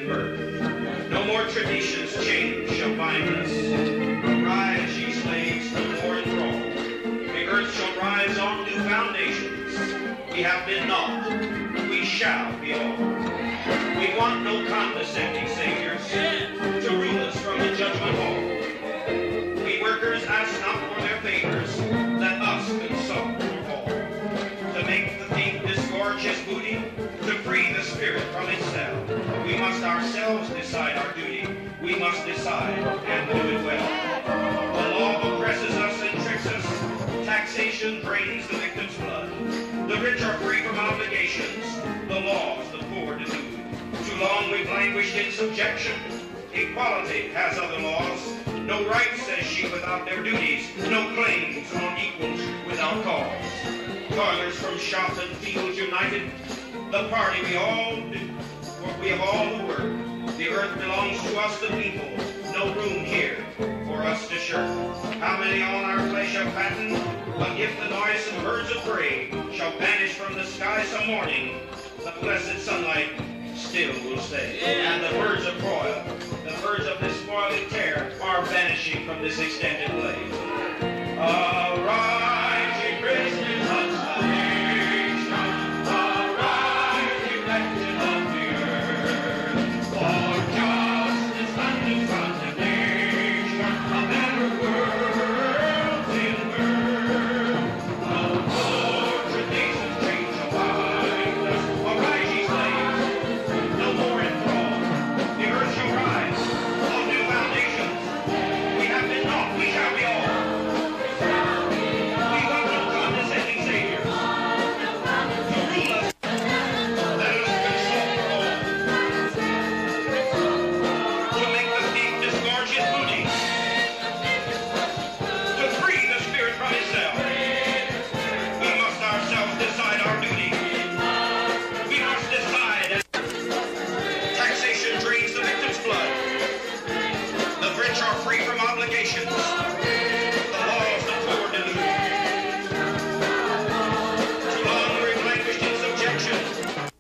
virgin birth. No more tradition's chains shall bind us. Arise, ye slaves, no more enthralled. The earth shall rise on new foundations. We have been not, we shall be all. We want no condescending saviors to rule us from the judgment hall. We workers ask not for their favors, let us consult for all. To make the thief disgorge his booty, to free the spirit from its cell, we must ourselves decide our duty. We must decide and do it well. The law oppresses us and tricks us. Taxation drains the victim's blood. The rich are free from obligations. The laws the poor denude. Too long we've languished in subjection. Equality has other laws. No rights, says she, without their duties. No claims on equals without cause. Toilers from shop and fields united. The party we all do, for we have all the work. The earth belongs to us, the people. No room here for us to shirk. How many on our flesh have fattened? But if the noisome birds of prey shall vanish from the sky some morning, the blessed sunlight still will stay. And the birds of Royal, the birds of this spoiling tear, are vanishing from this extended glade. Arise, ye prisoners of salvation. Arise, ye wretched of the earth. For justice and new condemnation, a better world's in birth. No more traditions change shall bind us. Arise, ye slaves, no more enthralled. The earth shall rise on new foundations. We have been not, we shall be all. We want no condescending saviors to rule us. Let us consult for all. To make the thief disgorge his booty. To free the spirit from his cell. We must ourselves decide our duty. We must decide. Taxation drains the victim's blood. The rich are free from obligations. The laws the poor delude. Too long we've languished in subjection.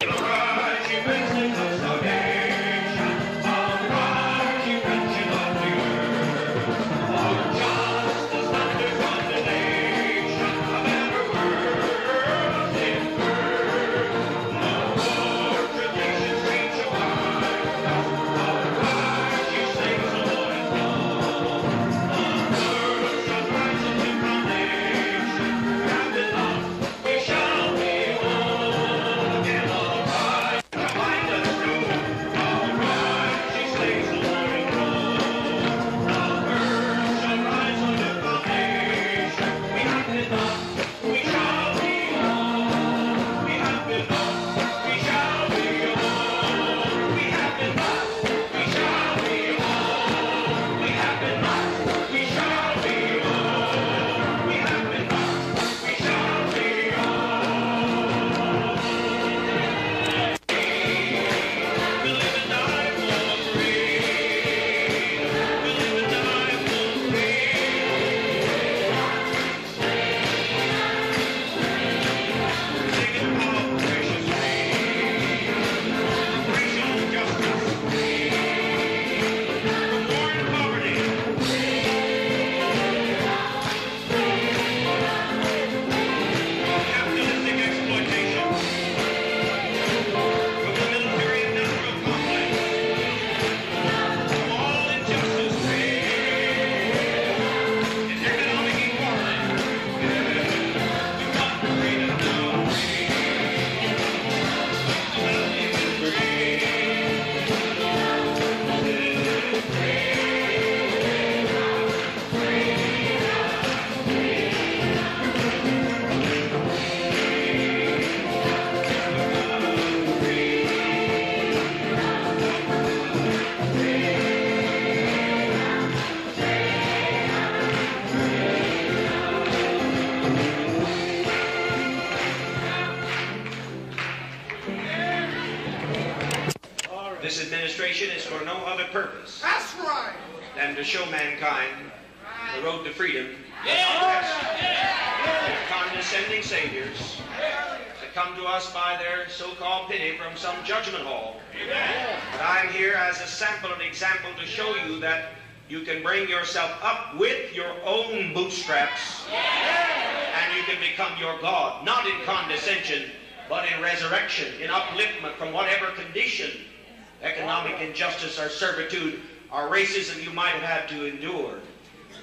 Arise, ye wretched of salvation. Arise, ye wretched of the earth. For justice under condemnation, a better world's in birth. No more traditions change shall bind us. Arise, ye slaves of war and law. The earth shall rise into foundation. Have been not, we shall be all. Again, arise, to bind us true. Arise, ye slaves of war and law. The earth shall rise on new foundation. We have been not, we shall be all. We have been not, we shall be all. We have been not, we shall be all. We have been not, we shall be all. We have been not, we shall be all. We live and die for free. We live and die for free. Take it all, precious free. Racial justice free. From war and poverty. Capitalistic exploitation. From the military-industrial complex. From all injustice free. In economic equality. We want freedom now. This administration is for no other purpose That's right. than to show mankind the road to freedom. With condescending saviors that come to us by their so-called pity from some judgment hall. But I I'm here as a sample and example to show you that you can bring yourself up with your own bootstraps, and you can become your God, not in condescension, but in resurrection, in upliftment from whatever condition, economic injustice or servitude or racism you might have had to endure.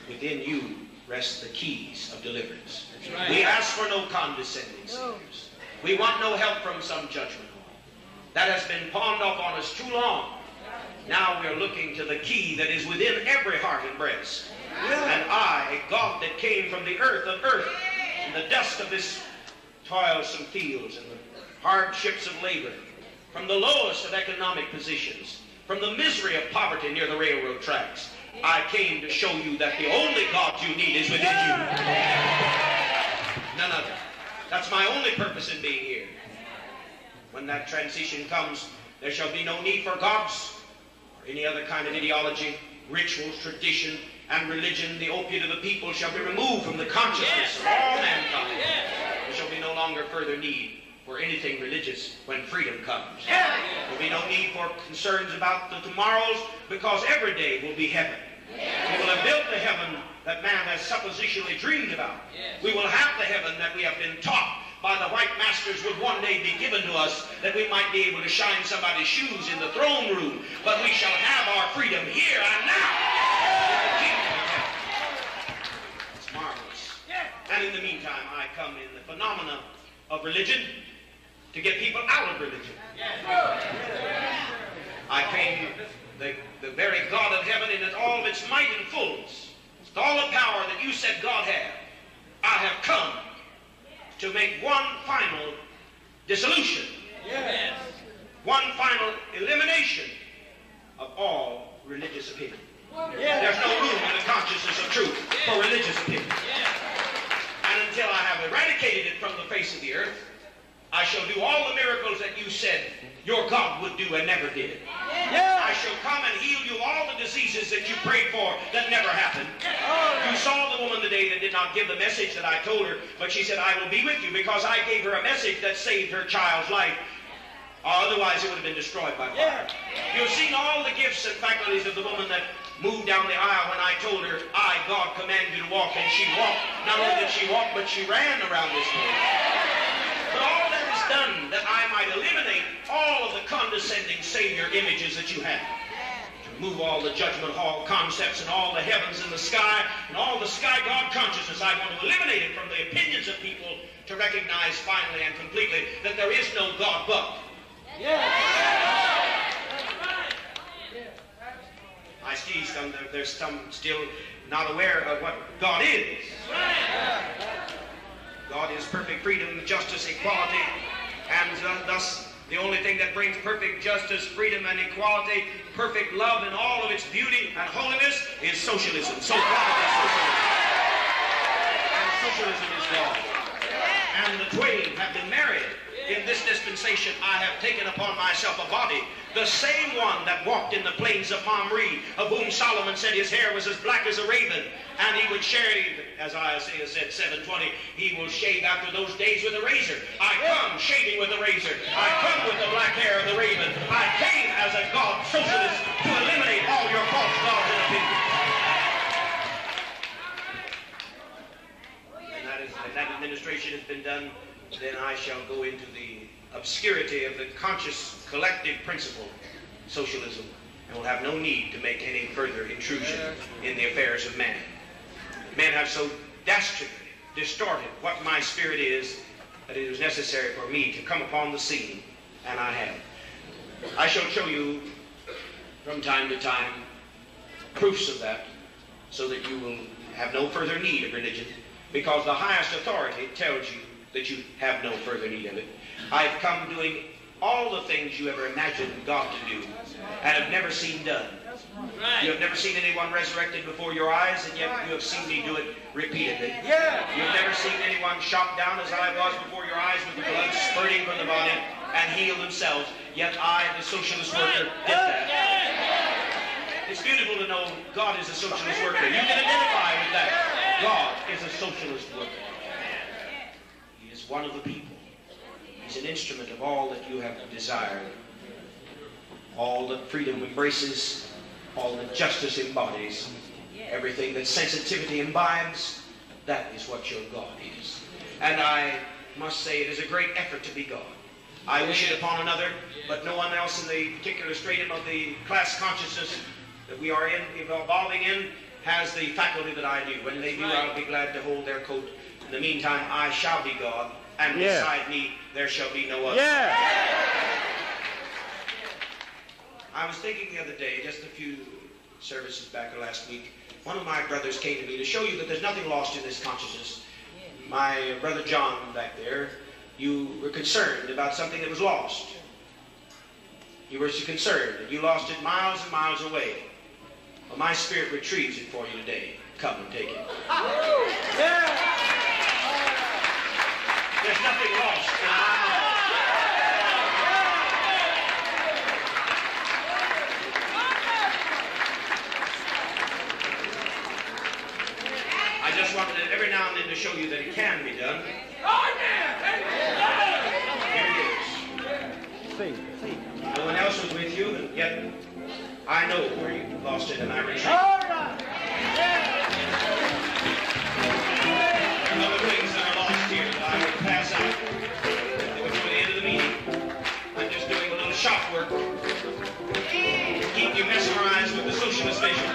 Within you rest the keys of deliverance. Right. We ask for no condescending Saviors. We want no help from some judgment hall. That has been pawned off on us too long. Now we're looking to the key that is within every heart and breast. And I, a God that came from the earth of earth, and the dust of this toilsome fields and the hardships of labor, from the lowest of economic positions, from the misery of poverty near the railroad tracks, I came to show you that the only God you need is within you. None other. That's my only purpose in being here. When that transition comes, there shall be no need for gods or any other kind of ideology, rituals, tradition, and religion. The opiate of the people shall be removed from the consciousness of all mankind. There shall be no longer further need for anything religious when freedom comes. There will be no need for concerns about the tomorrows, because every day will be heaven. We will have built the heaven that man has suppositionally dreamed about. We will have the heaven that we have been taught by the white masters would one day be given to us, that we might be able to shine somebody's shoes in the throne room. But we shall have our freedom here and now. It's marvelous. And in the meantime, I come in the phenomena of religion to get people out of religion. I came, the very God of heaven in all of its might and fullness, with all the power that you said God had. I have come to make one final dissolution, one final elimination of all religious opinion. There's no room in the consciousness of truth for religious opinion. And until I have eradicated it from the face of the earth, I shall do all the miracles that you said your God would do and never did. I shall come and heal you all the diseases that you prayed for that never happened. You saw the woman today that did not give the message that I told her, but she said, I will be with you, because I gave her a message that saved her child's life. Otherwise it would have been destroyed by fire. You've seen all the gifts and faculties of the woman that moved down the aisle when I told her, I, God, command you to walk, and she walked. Not only did she walk, but she ran around this room. But all that is done that I might eliminate all of the condescending Savior images that you have. To remove all the judgment hall concepts and all the heavens and the sky and all the sky God consciousness. I want to eliminate it from the opinions of people to recognize finally and completely that there is no God but. I see there's some still not aware of what God is. God is perfect freedom, justice, equality, and thus the only thing that brings perfect justice, freedom, and equality, perfect love in all of its beauty and holiness is socialism. So God is socialism. And socialism is God. And the twain have been married. In this dispensation I have taken upon myself a body, the same one that walked in the plains of Mamre, of whom Solomon said his hair was as black as a raven, and he would shave, as Isaiah said, 7:20, he will shave after those days with a razor. I come shaving with a razor. I come with the black hair of the raven. I came as a God socialist to eliminate all your false gods and opinions. And that administration has been done, then I shall go into the obscurity of the conscious collective principle, socialism, and will have no need to make any further intrusion in the affairs of man. Men have so dastardly distorted what my spirit is that it is necessary for me to come upon the scene, and I have. I shall show you from time to time proofs of that, so that you will have no further need of religion, because the highest authority tells you that you have no further need of it. I've come doing all the things you ever imagined God to do and have never seen done. You have never seen anyone resurrected before your eyes, and yet you have seen me do it repeatedly. You've never seen anyone shot down as I was before your eyes with the blood spurting from the body and heal themselves, yet I, the socialist worker, did that. It's beautiful to know God is a socialist worker. You can identify with that. God is a socialist worker. He is one of the people. He's an instrument of all that you have desired. all that freedom embraces, all that justice embodies, everything that sensitivity imbibes, that is what your God is. And I must say it is a great effort to be God. I wish it upon another, but no one else in the particular stratum of the class consciousness that we are evolving in has the faculty that I do. When they do, I'll be glad to hold their coat. In the meantime, I shall be God, and beside me there shall be no other. I was thinking the other day, just a few services back last week, one of my brothers came to me to show you that there's nothing lost in this consciousness. My brother John back there, you were concerned about something that was lost. You were so concerned that you lost it miles and miles away. Well, my Spirit retrieves it for you today. Come and take it. There's nothing lost. I just wanted it every now and then to show you that it can be done. Here it is. No one else was with you, and yet I know where you lost it, and I retrieve it. There are other things that are lost here that I would pass out. They would go to the end of the meeting. I'm just doing a little shop work to keep you mesmerized with the socialist vision.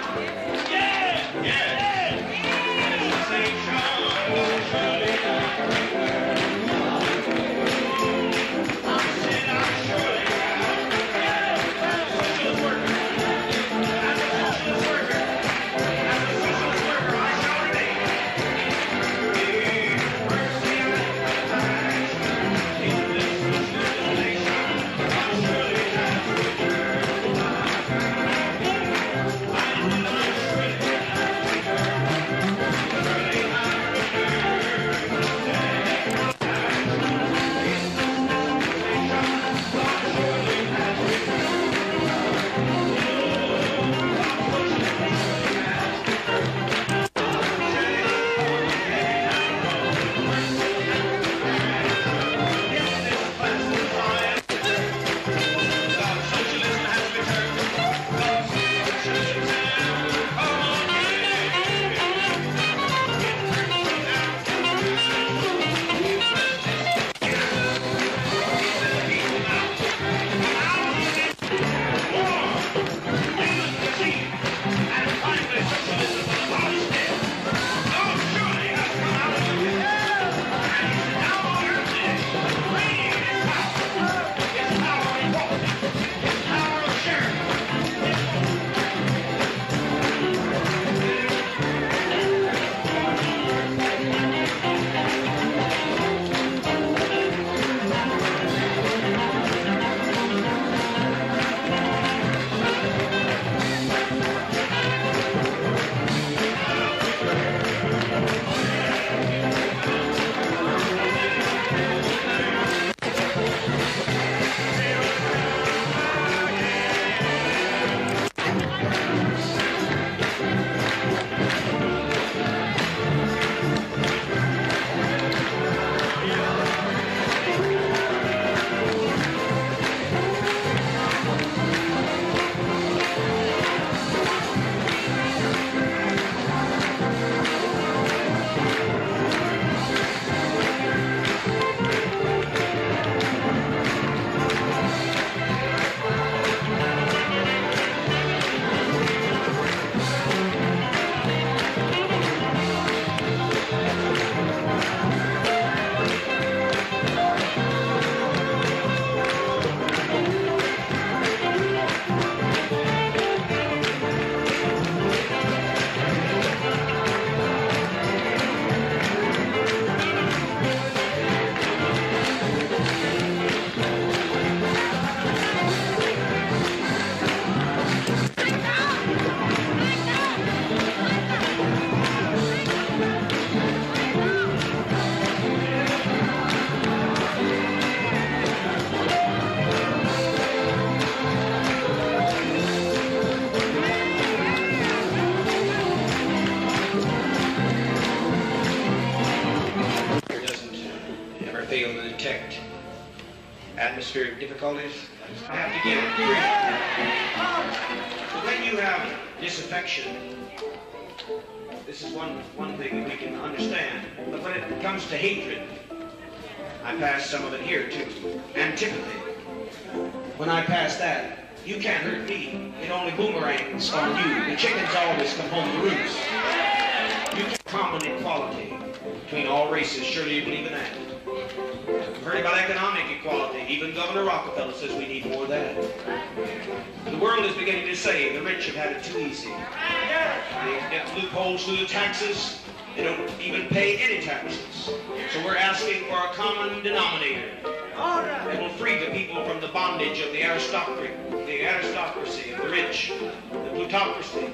atmospheric difficulties. I have to give it brief. When you have disaffection, this is one thing that we can understand. But when it comes to hatred, I pass some of it here too. Antipathy. When I pass that, you can't hurt me. It only boomerangs on you. The chickens always come home to roost. You can't common equality between all races. Surely you believe in that. You've heard about economic equality. Even Governor Rockefeller says we need more of that. The world is beginning to say the rich have had it too easy. They get loopholes through the taxes. They don't even pay any taxes. So we're asking for a common denominator that will free the people from the bondage of the aristocracy of the rich, the plutocracy.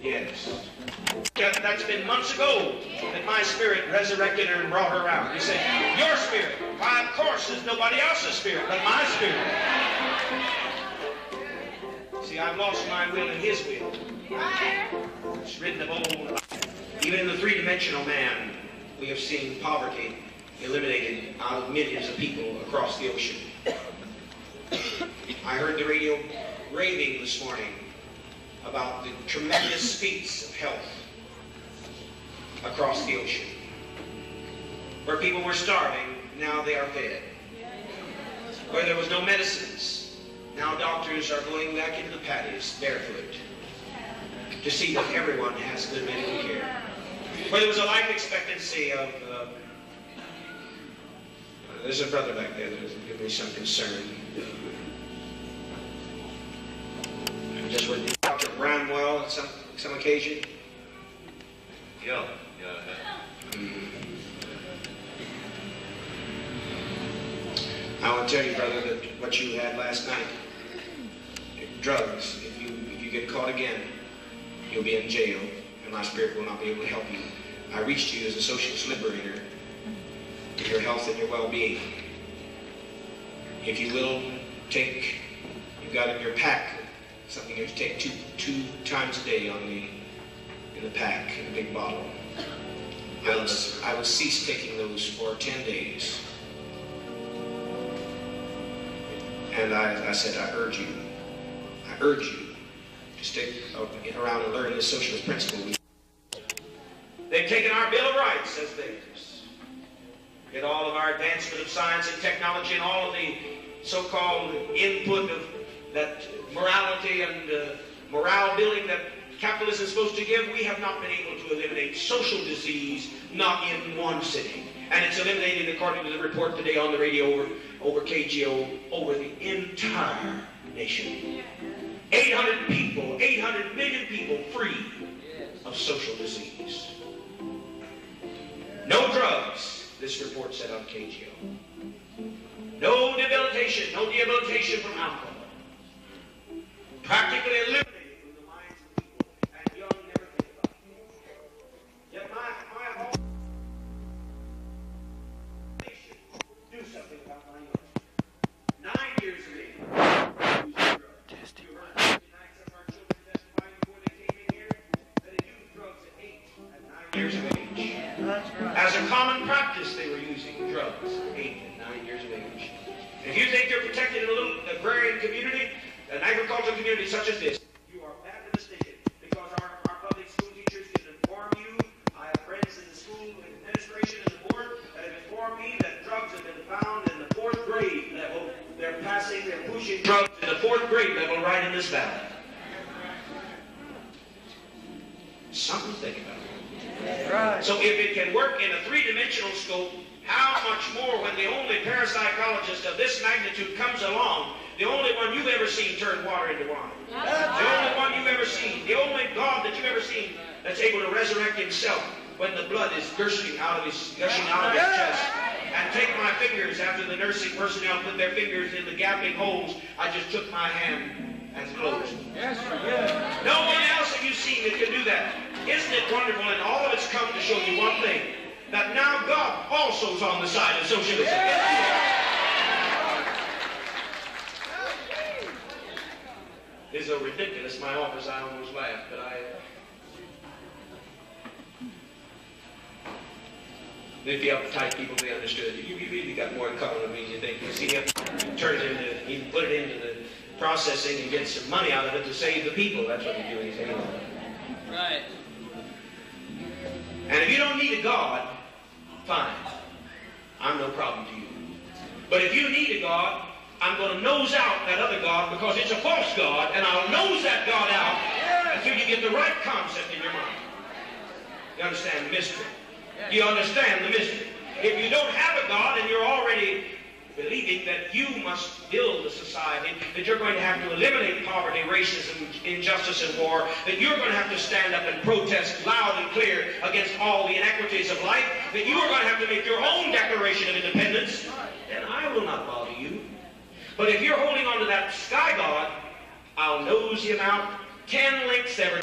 Yes. That's been months ago that my spirit resurrected her and brought her out. He said, your spirit. Why, of course, there's nobody else's spirit but my spirit. See, I've lost my will and his will. It's written of old. Even in the three-dimensional man, we have seen poverty eliminated out of millions of people across the ocean. I heard the radio raving this morning about the tremendous feats of health across the ocean. Where people were starving, now they are fed. Where there was no medicines, now doctors are going back into the patios barefoot to see that everyone has good medical care. Where there was a life expectancy of there's a brother back there that has given me some concern. Just with Dr. Bramwell at some occasion. Yeah. I want to tell you, brother, that what you had last night, drugs, if you get caught again, you'll be in jail, and my spirit will not be able to help you. I reached you as a socialist liberator for your health and your well-being. If you will take, you've got in your pack something you have to take two times a day in the pack, in a big bottle. I will cease taking those for 10 days. And I said, I urge you to stick around and learn this socialist principle. They've taken our Bill of Rights as theirs. Get all of our advancement of science and technology and all of the so-called input of that morality and morale building that capitalism is supposed to give. We have not been able to eliminate social disease, not in one city. And it's eliminated, according to the report today on the radio over KGO, over the entire nation. 800 million people free of social disease. No drugs, this report said on KGO. No debilitation from alcohol. Practically eliminated from the minds of people, and young never think about it. Yet my whole nation do something about my young. 9 years of age. You heard tonight some of our children testifying before they came in here that they used drugs at 8 and 9 years of age. As a common practice, they were using drugs at 8 and 9 years of age. If you think you're protected in a little agrarian community, an agricultural community such as this, you are badly mistaken, because our public school teachers can inform you. I have friends in the school administration and the board that have informed me that drugs have been found in the 4th grade level. They're pushing drugs in the 4th grade level right in this valley. Something to think about. Right. So if it can work in a 3-dimensional scope, how much more when the only parapsychologist of this magnitude comes along, the only one you've ever seen turn water into wine, the only one you've ever seen, the only God that you've ever seen that's able to resurrect himself when the blood is gushing out of his chest. And take my fingers after the nursing personnel put their fingers in the gaping holes. I just took my hand and closed. No one else have you seen that can do that. Isn't it wonderful? And all of it's come to show you one thing, that now God also is on the side of socialism. It's so ridiculous, my office, I almost laughed, but If the uptight people, they understood. You really got more in common with me than you think. You see him turn it into, he put it into the processing and get some money out of it to save the people. That's what he's doing. He's saying. Right. And if you don't need a God, fine. I'm no problem to you. But if you need a God, I'm going to nose out that other God because it's a false God, and I'll nose that God out until you get the right concept in your mind. You understand the mystery? You understand the mystery? If you don't have a God and you're already believing that you must build a society, that you're going to have to eliminate poverty, racism, injustice, and war, that you're going to have to stand up and protest loud and clear against all the inequities of life, that you are going to have to make your own Declaration of Independence, then I will not bother you. But if you're holding on to that sky God, I'll nose him out 10 links every